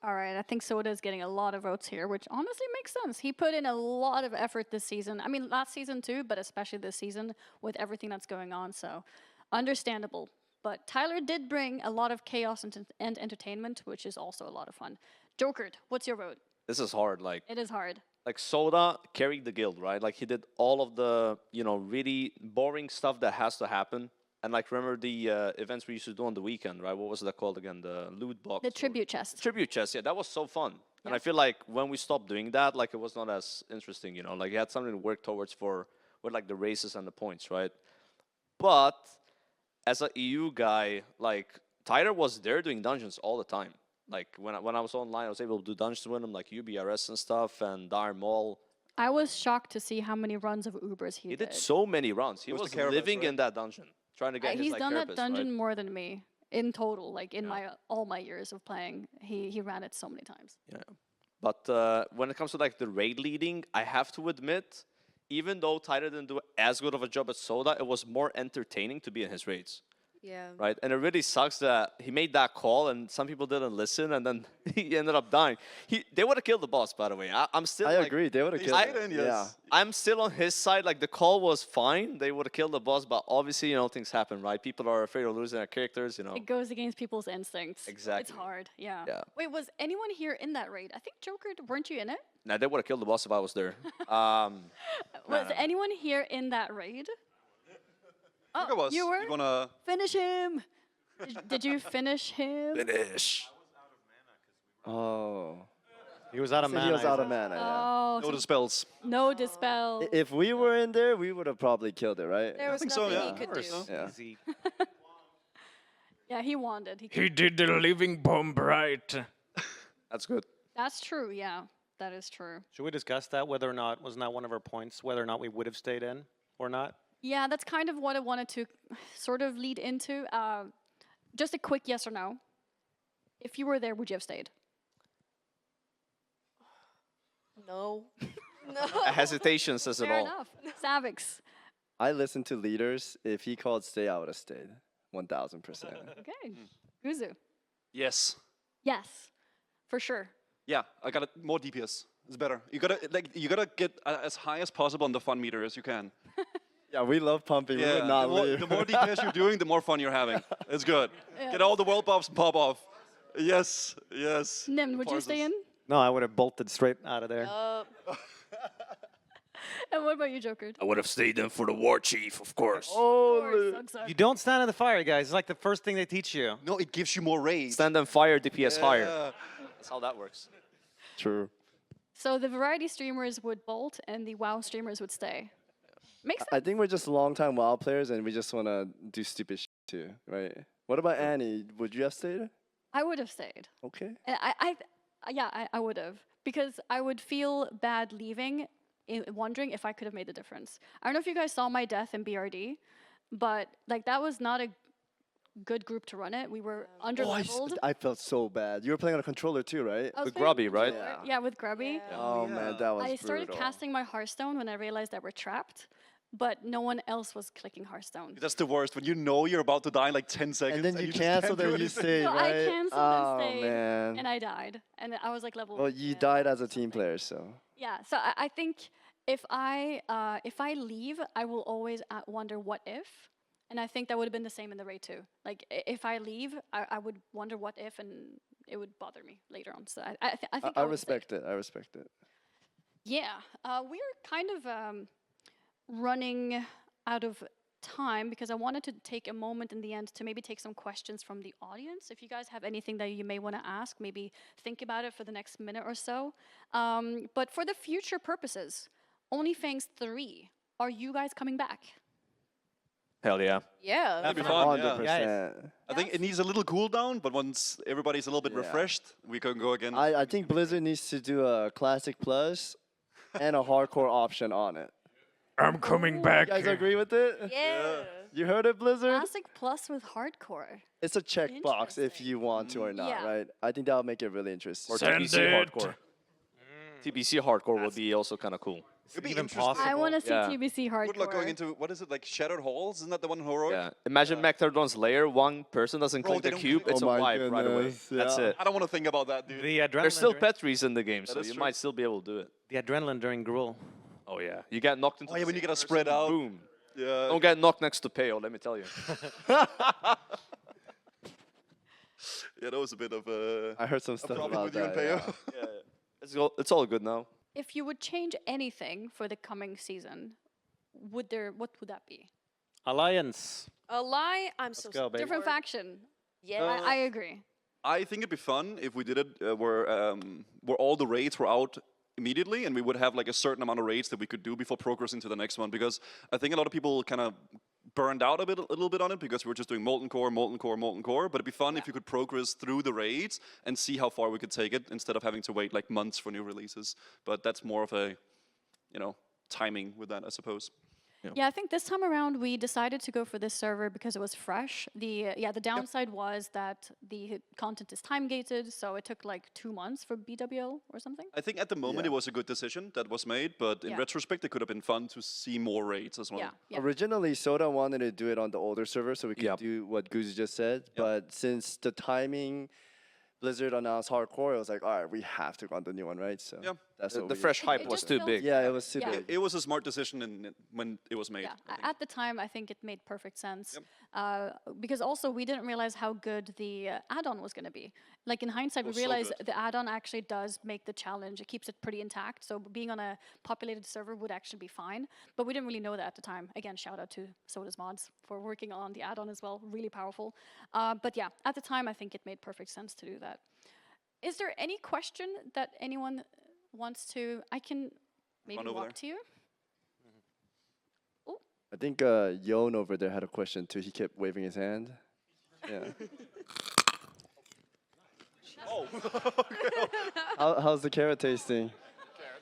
All right, I think Soda is getting a lot of votes here, which honestly makes sense. He put in a lot of effort this season. I mean, last season too, but especially this season with everything that's going on. So, understandable. But Tyler did bring a lot of chaos and entertainment, which is also a lot of fun. Jokered, what's your vote? This is hard. Like, It is hard. like Soda carried the guild, right? Like he did all of the, really boring stuff that has to happen. And like remember the events we used to do on the weekend, right? What was that called again? The loot box. The tribute chest. Tribute chest, yeah, that was so fun. And Yeah. I feel like when we stopped doing that, like it was not as interesting, like you had something to work towards with like the races and the points, right? But as an EU guy, like Tyler was there doing dungeons all the time. Like when I was online, I was able to do dungeons with him, like UBRS and stuff, and Dire Mall. I was shocked to see how many runs of Ubers he He did. did so many runs. He Was the was carapace, living right? in that dungeon, trying to get his He's like done that carapace, dungeon right? more than me in total. Like in all my years of playing, he ran it so many times. Yeah. But when it comes to like the raid leading, I have to admit, even though Tyler didn't do as good of a job as Soda, it was more entertaining to be in his raids. Yeah. Right, and it really sucks that he made that call and some people didn't listen, and then he ended up dying. They would have killed the boss, by the way. I'm still. I like, agree. They would have killed I- it. yes. Yeah. I'm still on his side. Like the call was fine. They would have killed the boss, but obviously, things happen, right? People are afraid of losing their characters, It goes against people's instincts. It's Exactly. hard. Yeah. Yeah. Wait, was anyone here in that raid? I think Joker, weren't you in it? Nah, they would have killed the boss if I was there. Was anyone here in that raid? Look at us. You were? You wanna? Finish him. Did you finish him? Finish. Oh. He was out of So he mana. was out of mana. Yeah. Oh, No dispels. no dispel. If we were in there, we would have probably killed it, right? There was think so, nothing yeah. he could do. Yeah. Easy. Yeah, he wanted. He did the living bomb right. That's good. That's true. Yeah, that is true. Should we discuss that? Whether or not wasn't that one of our points? Whether or not we would have stayed in or not? Yeah, that's kind of what I wanted to sort of lead into. Just a quick yes or no. If you were there, would you have stayed? No. No. A hesitation says it Fair all. enough. Savix. I listened to leaders. If he called stay, I would have stayed. 1000%. Okay. Guzu. Yes. Yes, for sure. Yeah, I got more DPS. It's better. You gotta get as high as possible on the fun meter as you can. Yeah, we love pumping. We Yeah, would not the more, leave. the more DPS you're doing, the more fun you're having. It's good. Get all the world buffs and pop off. Yes, yes. Nim, would you stay in? No, I would have bolted straight out of there. And what about you, Joker? I would have stayed in for the war chief, of course. You don't stand in the fire, guys. It's like the first thing they teach you. No, it gives you more rage. Stand and fire, DPS higher. Yeah. That's how that works. True. So the variety streamers would bolt and the WoW streamers would stay. Makes sense. I think we're just longtime WoW players and we just want to do stupid shit too, right? What about Annie? Would you have stayed? I would have stayed. Okay. And I would have. Because I would feel bad leaving, wondering if I could have made the difference. I don't know if you guys saw my death in BRD, but like that was not a good group to run it. We were under leveled. I felt so bad. You were playing on a controller too, right? I was With playing Grubby, with right? controller. Yeah, with Grubby. Oh man, that was I started brutal. casting my Hearthstone when I realized that we're trapped, but no one else was clicking Hearthstone. That's the worst. When you know you're about to die in like 10 seconds. And then you just cancel, can't do then you anything. stay, So right? I canceled oh, and stayed, man. and I died, and I was like level. Well, you died as a team player, so. Yeah, so I think if I leave, I will always wonder what if, and I think that would have been the same in the raid too. Like if I leave, I would wonder what if, and it would bother me later on. So I think I would stay. respect it. I respect it. Yeah, we're kind of running out of time because I wanted to take a moment in the end to maybe take some questions from the audience. If you guys have anything that you may want to ask, maybe think about it for the next minute or so. But for the future purposes, OnlyFangs 3, are you guys coming back? Hell yeah. Yeah. That'd be fun. Yeah. 100%. I think it needs a little cooldown, but once everybody's a little bit Yeah. refreshed, we can go again. I think Blizzard needs to do a Classic Plus and a Hardcore option on it. I'm coming back. You guys agree with it? Yeah. You heard it, Blizzard? Classic Plus with Hardcore. It's a checkbox if Interesting. you want to or not, Yeah. right? I think that would make it really interesting. Or Send TBC it. hardcore. TBC hardcore would be also kind of cool. It'd be even interesting. possible. I want to see Yeah. TBC Hardcore. Good luck going into, what is it, like Shattered Halls? Isn't that the one in Horror? Yeah. Imagine Mechthardon's lair. One person doesn't Bro, click they the don't cube. click- It's Oh a my wipe right away. goodness, That's yeah. it. I don't want to think about that, dude. The adrenaline. There's still during- Petries in the game, so is you true. might still be able to do it. The adrenaline during Gruul. Oh yeah. You get knocked into. Oh, yeah, the when you same get a spread person, out. Boom. Yeah. Don't get knocked next to Pale. Let me tell you. Yeah, that was a bit of a I heard some stuff problem about with you and that. Peo. yeah. It's all good now. If you would change anything for the coming season, what would that be? Alliance. A lie. I'm so go, baby. Different bored. faction. Yeah. I agree. I think it'd be fun if we did it where all the raids were out immediately, and we would have like a certain amount of raids that we could do before progressing to the next one. Because I think a lot of people kind of burned out a little bit on it because we were just doing molten core, molten core, molten core. But it'd be fun if you could progress through the raids and see how far we could take it instead of having to wait like months for new releases. But that's more of a, timing with that, I suppose. Yeah, I think this time around we decided to go for this server because it was fresh. The downside was that the content is time gated, so it took like 2 months for BWL or something. I think at the moment it was a good decision that was made, but in retrospect it could have been fun to see more raids as well. Yeah. Originally, Soda wanted to do it on the older server so we could do what Guzu just said. But since the timing, Blizzard announced hardcore, it was like, all right, we have to go on the new one, right? So that's what The we fresh did. hype It was just too felt- big. Yeah, it was too Yeah. big. It was a smart decision when it was made. Yeah, I think. at the time, I think it made perfect sense. Because also we didn't realize how good the add-on was going to be. Like in hindsight, we was so realized good. the add-on actually does make the challenge. It keeps it pretty intact. So being on a populated server would actually be fine. But we didn't really know that at the time. Again, shout out to Soda's mods for working on the add-on as well. Really powerful. But yeah, at the time, I think it made perfect sense to do that. Is there any question that anyone wants to? I can maybe Run over walk there. to you. I think Yon over there had a question too. He kept waving his hand. Yeah. How's the carrot tasting?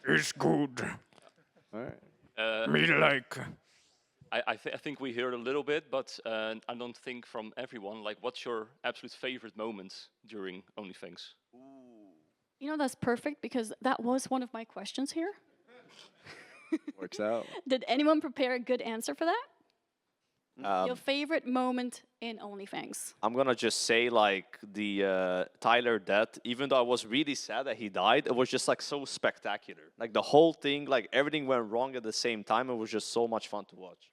It's good. All right. Me like. I think we heard a little bit, but I don't think from everyone. Like, what's your absolute favorite moment during OnlyFangs? You know, that's perfect because that was one of my questions here. Works out. Did anyone prepare a good answer for that? Your Um, favorite moment in OnlyFangs? I'm gonna just say like the Tyler death. Even though I was really sad that he died, it was just like so spectacular. Like the whole thing, like everything went wrong at the same time. It was just so much fun to watch.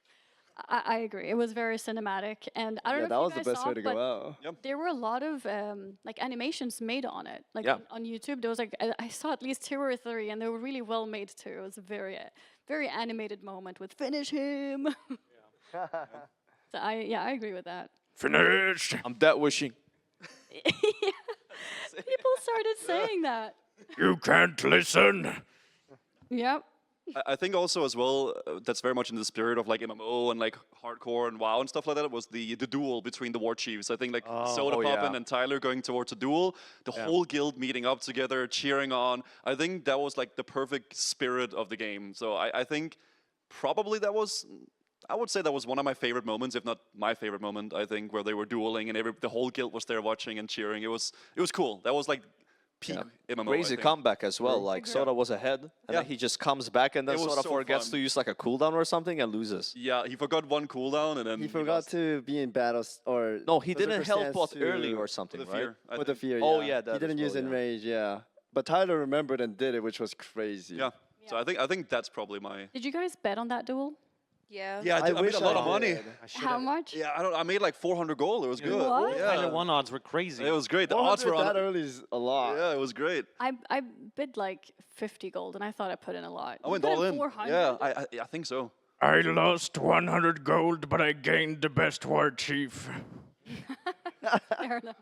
I agree. It was very cinematic, and I don't Yeah, know that if was you the guys best saw, way to but go out. there were a lot of like animations made on it. Like Yeah. on YouTube, there was like I saw at least 2 or 3, and they were really well made too. It was a very animated moment with "finish him." So I agree with that. Finished. I'm dead wishing. People started saying that. You can't listen. Yep. I think also as well, that's very much in the spirit of like MMO and like hardcore and WoW and stuff like that. Was the duel between the war chiefs. I think like Sodapoppin yeah. and Tyler going towards a duel, the whole guild meeting up together, cheering on. I think that was like the perfect spirit of the game. So I think probably I would say that was one of my favorite moments, if not my favorite moment. I think where they were dueling and the whole guild was there watching and cheering. It was cool. That was like peak MMO. I Crazy think. comeback as well. Like Soda was ahead, and then he just comes back and then It was Soda so forgets fun. to use like a cooldown or something and loses. Yeah, he forgot one cooldown and then He forgot lost. to be in battles or No, he Berserker didn't help stance bot to- early or something, the right? fear. I with the think. fear. Oh, yeah, yeah, that he didn't as use well, yeah. enrage. Yeah, but Tyler remembered and did it, which was crazy. Yeah. So I think that's probably my. Did you guys bet on that duel? Yeah. Yeah, I made a lot of money. How much? Yeah, I made like 400 gold. It was good. What? Yeah. Tyler 1 odds were crazy. It was great. The odds 400 were on. that early is a lot. Yeah, it was great. I bid like 50 gold, and I thought I put in a lot. I You went put all in. 400? Yeah, I think so. I lost 100 gold, but I gained the best war chief. Fair enough.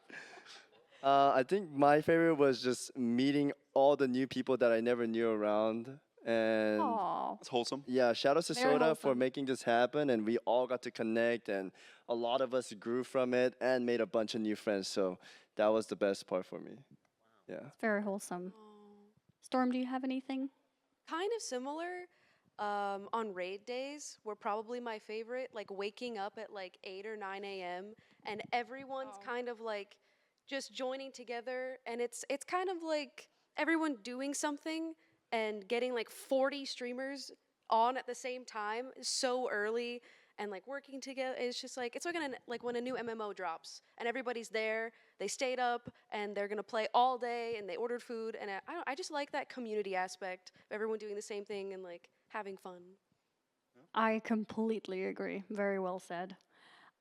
I think my favorite was just meeting all the new people that I never knew around. And Aw. It's wholesome. yeah, shout out to Very Soda for wholesome. making this happen. And we all got to connect, and a lot of us grew from it and made a bunch of new friends. So that was the best part for me. Yeah. Very wholesome. Storm, do you have anything? Kind of similar. On raid days were probably my favorite. Like waking up at like 8 or 9 a.m. and everyone's kind of like just joining together, and it's kind of like everyone doing something and getting like 40 streamers on at the same time so early and like working together. It's just like it's like when a new MMO drops and everybody's there. They stayed up and they're gonna play all day and they ordered food, and I just like that community aspect of everyone doing the same thing and like having fun. I completely agree. Very well said.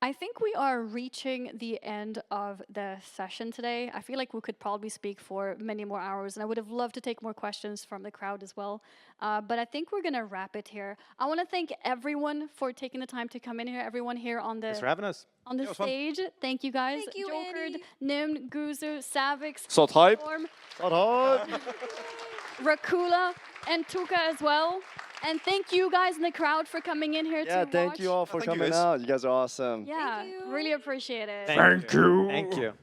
I think we are reaching the end of the session today. I feel like we could probably speak for many more hours, and I would have loved to take more questions from the crowd as well. But I think we're going to wrap it here. I want to thank everyone for taking the time to come in here, everyone here on the Thanks for having us. on the stage. Thank you guys. Thank you, Jokered, Annie. Nymn, Guzu, Savix, So hype. Storm, Hold Rakula, and Tuka as well. And thank you guys in the crowd for coming in here Yeah, to thank watch. you all for Thank you, coming guys. out. You guys are awesome. Yeah, you. really appreciate it. Thank you. Thank you.